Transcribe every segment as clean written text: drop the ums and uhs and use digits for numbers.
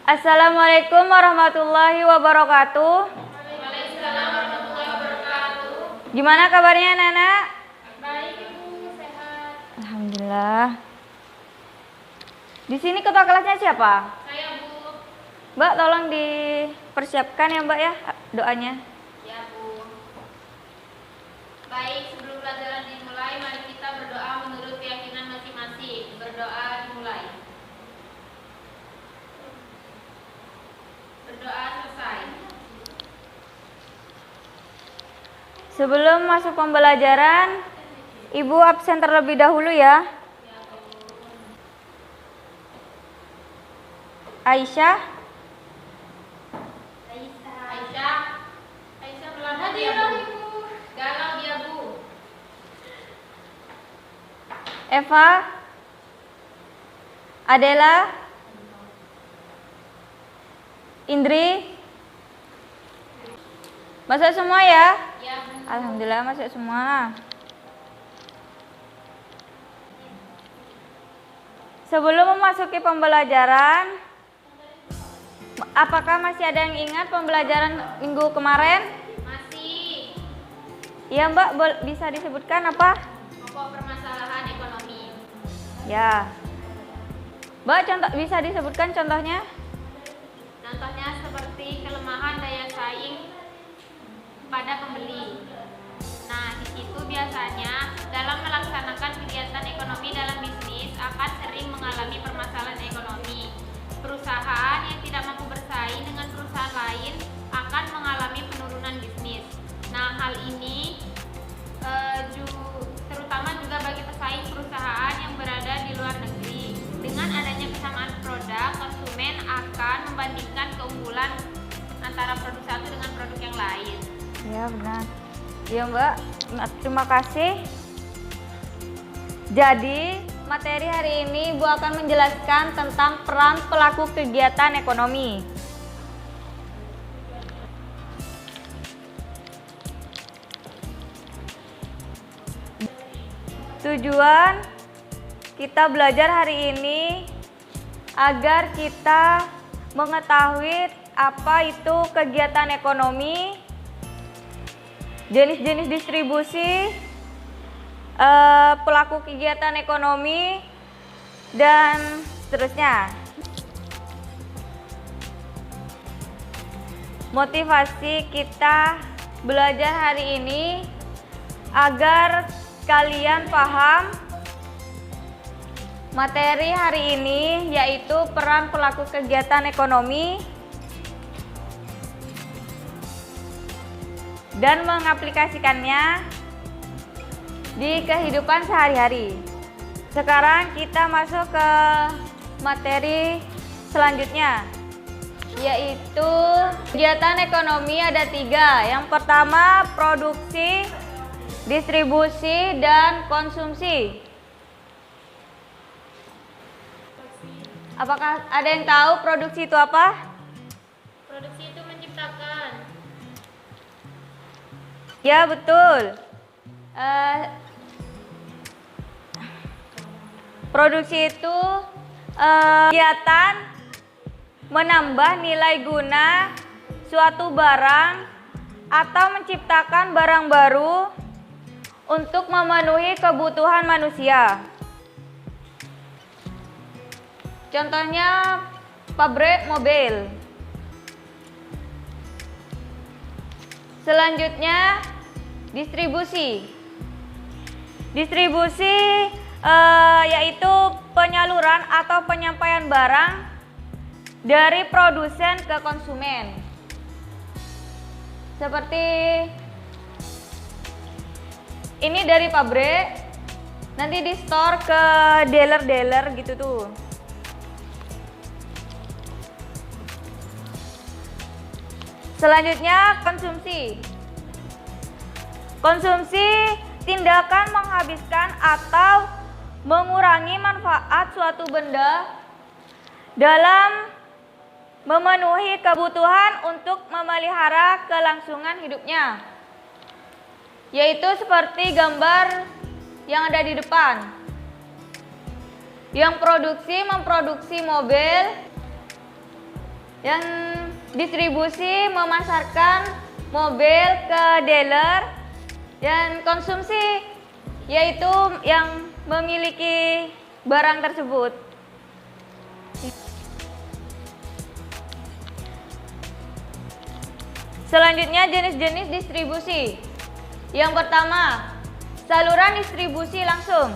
Assalamualaikum warahmatullahi wabarakatuh. Waalaikumsalam warahmatullahi wabarakatuh. Gimana kabarnya anak-anak? Baik Ibu, sehat. Alhamdulillah. Di sini ketua kelasnya siapa? Saya Bu. Mbak, tolong dipersiapkan ya Mbak ya doanya. Ya Bu. Baik, sebelum pelajaran dimulai, mari kita berdoa menurut keyakinan masing-masing. Berdoa dimulai. Berdoa selesai. Sebelum masuk pembelajaran, Ibu absen terlebih dahulu ya. Aisyah, Aisyah melangkah dia Bu. Galau dia Bu. Eva, Adela, Indri, masuk semua ya? Ya Bu. Alhamdulillah masuk semua. Sebelum memasuki pembelajaran, apakah masih ada yang ingat pembelajaran minggu kemarin? Masih. Iya Mbak, bisa disebutkan apa? Pokok permasalahan ekonomi. Ya. Mbak, contoh bisa disebutkan contohnya? Contohnya seperti kelemahan daya saing pada pembeli. Nah, di situ biasanya dalam melaksanakan kegiatan ekonomi dalam bisnis akan sering mengalami permasalahan ekonomi. Perusahaan yang tidak mampu bersaing dengan perusahaan lain akan mengalami penurunan bisnis. Nah, hal ini terutama juga bagi pesaing perusahaan yang berada di luar negeri. Dengan adanya kesamaan produk, konsumen akan membandingkan keunggulan antara produk satu dengan produk yang lain. Ya benar. Ya Mbak, terima kasih. Jadi materi hari ini Ibu akan menjelaskan tentang peran pelaku kegiatan ekonomi. Tujuan kita belajar hari ini agar kita mengetahui apa itu kegiatan ekonomi, jenis-jenis distribusi, pelaku kegiatan ekonomi, dan seterusnya. Motivasi kita belajar hari ini agar kalian paham materi hari ini, yaitu peran pelaku kegiatan ekonomi dan mengaplikasikannya di kehidupan sehari-hari. Sekarang kita masuk ke materi selanjutnya, yaitu kegiatan ekonomi ada 3. Yang pertama produksi, distribusi, dan konsumsi. Apakah ada yang tahu produksi itu apa? Produksi itu menciptakan. Ya betul. Produksi itu kegiatan menambah nilai guna suatu barang atau menciptakan barang baru untuk memenuhi kebutuhan manusia. Contohnya pabrik mobil. Selanjutnya distribusi. Distribusi yaitu penyaluran atau penyampaian barang dari produsen ke konsumen. Seperti ini dari pabrik, nanti di store ke dealer-dealer gitu tuh. Selanjutnya konsumsi. Konsumsi tindakan menghabiskan atau mengurangi manfaat suatu benda dalam memenuhi kebutuhan untuk memelihara kelangsungan hidupnya, yaitu seperti gambar yang ada di depan. Yang memproduksi mobil, yang distribusi memasarkan mobil ke dealer, dan konsumsi yaitu yang memiliki barang tersebut. Selanjutnya jenis-jenis distribusi. Yang pertama, saluran distribusi langsung.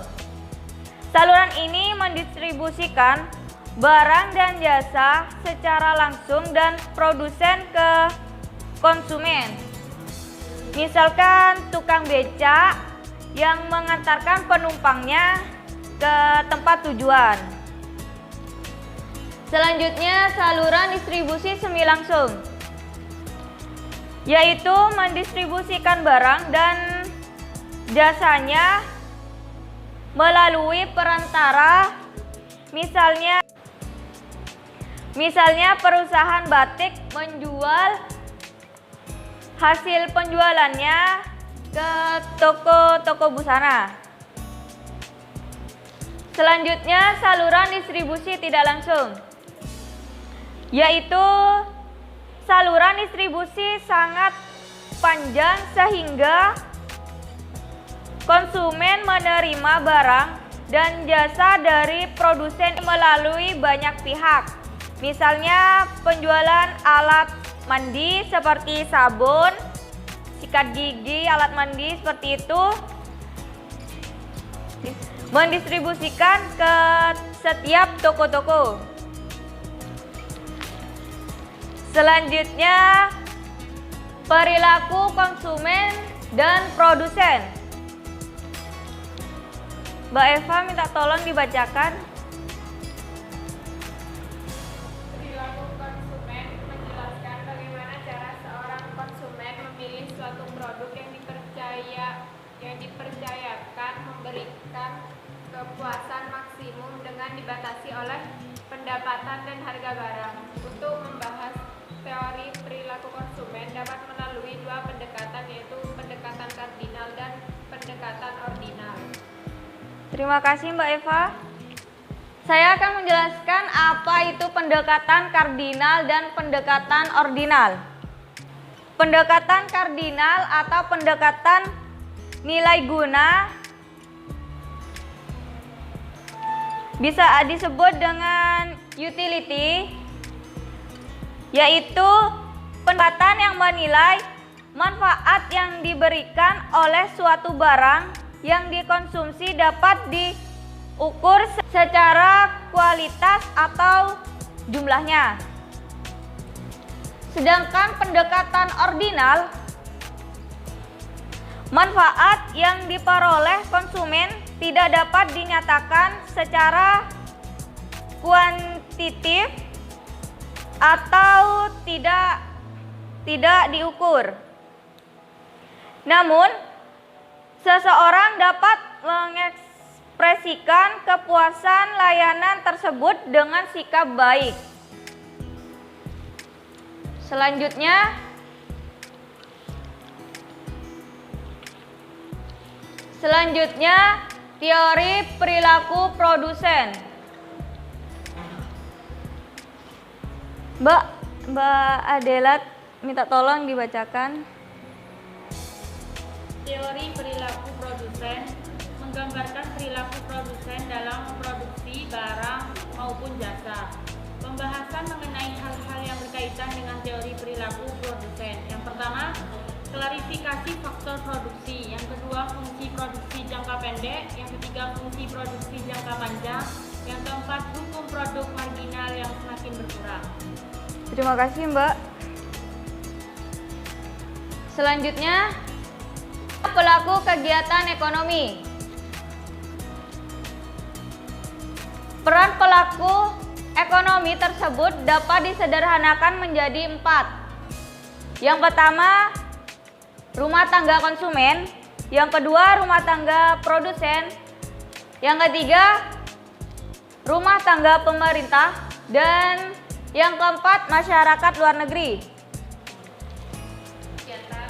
Saluran ini mendistribusikan barang dan jasa secara langsung dan produsen ke konsumen. Misalkan tukang becak yang mengantarkan penumpangnya ke tempat tujuan. Selanjutnya saluran distribusi semi langsung, yaitu mendistribusikan barang dan jasanya melalui perantara, misalnya perusahaan batik menjual hasil penjualannya ke toko-toko busana. Selanjutnya saluran distribusi tidak langsung, yaitu saluran distribusi sangat panjang sehingga konsumen menerima barang dan jasa dari produsen melalui banyak pihak. Misalnya penjualan alat mandi seperti sabun, sikat gigi, alat mandi seperti itu, mendistribusikan ke setiap toko-toko. Selanjutnya perilaku konsumen dan produsen. Mbak Eva minta tolong dibacakan. Perilaku konsumen menjelaskan bagaimana cara seorang konsumen memilih suatu produk yang dipercayakan memberikan kepuasan maksimum dengan dibatasi oleh pendapatan dan harga barang. Untuk membahas teori perilaku konsumen dapat melalui dua pendekatan, yaitu pendekatan kardinal dan pendekatan ordinal. Terima kasih Mbak Eva. Saya akan menjelaskan apa itu pendekatan kardinal dan pendekatan ordinal. Pendekatan kardinal atau pendekatan nilai guna bisa disebut dengan utility, yaitu pendekatan yang menilai manfaat yang diberikan oleh suatu barang yang dikonsumsi dapat diukur secara kualitas atau jumlahnya. Sedangkan pendekatan ordinal, manfaat yang diperoleh konsumen tidak dapat dinyatakan secara kuantitatif atau tidak diukur. Namun, seseorang dapat mengekspresikan kepuasan layanan tersebut dengan sikap baik. Selanjutnya, teori perilaku produsen. Mbak Adela minta tolong dibacakan. Teori perilaku produsen menggambarkan perilaku produsen dalam memproduksi barang maupun jasa. Pembahasan mengenai hal-hal yang berkaitan dengan teori perilaku produsen. Yang pertama, klarifikasi faktor produksi. Yang kedua, fungsi produksi jangka pendek. Yang ketiga, fungsi produksi jangka panjang. Yang keempat, hukum produk marginal yang semakin berkurang. Terima kasih Mbak. Selanjutnya, pelaku kegiatan ekonomi. Peran pelaku ekonomi tersebut dapat disederhanakan menjadi 4. Yang pertama, rumah tangga konsumen. Yang kedua, rumah tangga produsen. Yang ketiga, rumah tangga pemerintah. Dan yang keempat, masyarakat luar negeri.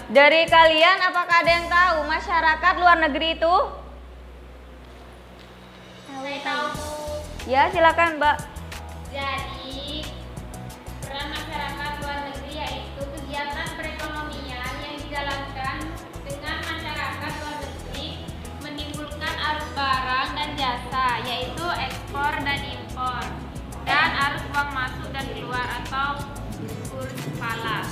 Dari kalian, apakah ada yang tahu masyarakat luar negeri itu? Saya tahu. Ya, silakan, Mbak. Jadi, peran masyarakat luar negeri yaitu kegiatan perekonomian yang dijalankan dengan masyarakat luar negeri menimbulkan arus barang dan jasa, yaitu ekspor dan impor, dan arus uang masuk dan keluar atau kurs pala.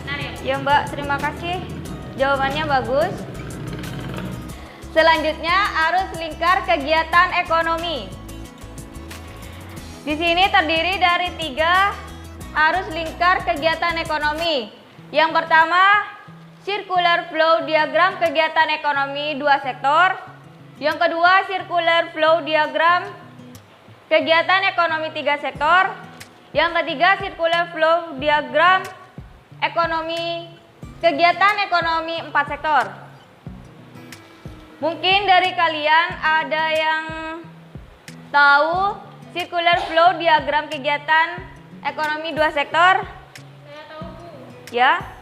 Benar ya, Bu? Ya, Mbak, terima kasih. Jawabannya bagus. Selanjutnya, arus lingkar kegiatan ekonomi. Di sini terdiri dari 3 arus lingkar kegiatan ekonomi. Yang pertama, circular flow diagram kegiatan ekonomi 2 sektor. Yang kedua, circular flow diagram kegiatan ekonomi 3 sektor. Yang ketiga, circular flow diagram kegiatan ekonomi 4 sektor. Mungkin dari kalian ada yang tahu circular flow diagram kegiatan ekonomi 2 sektor? Saya tahu, Bu. Ya.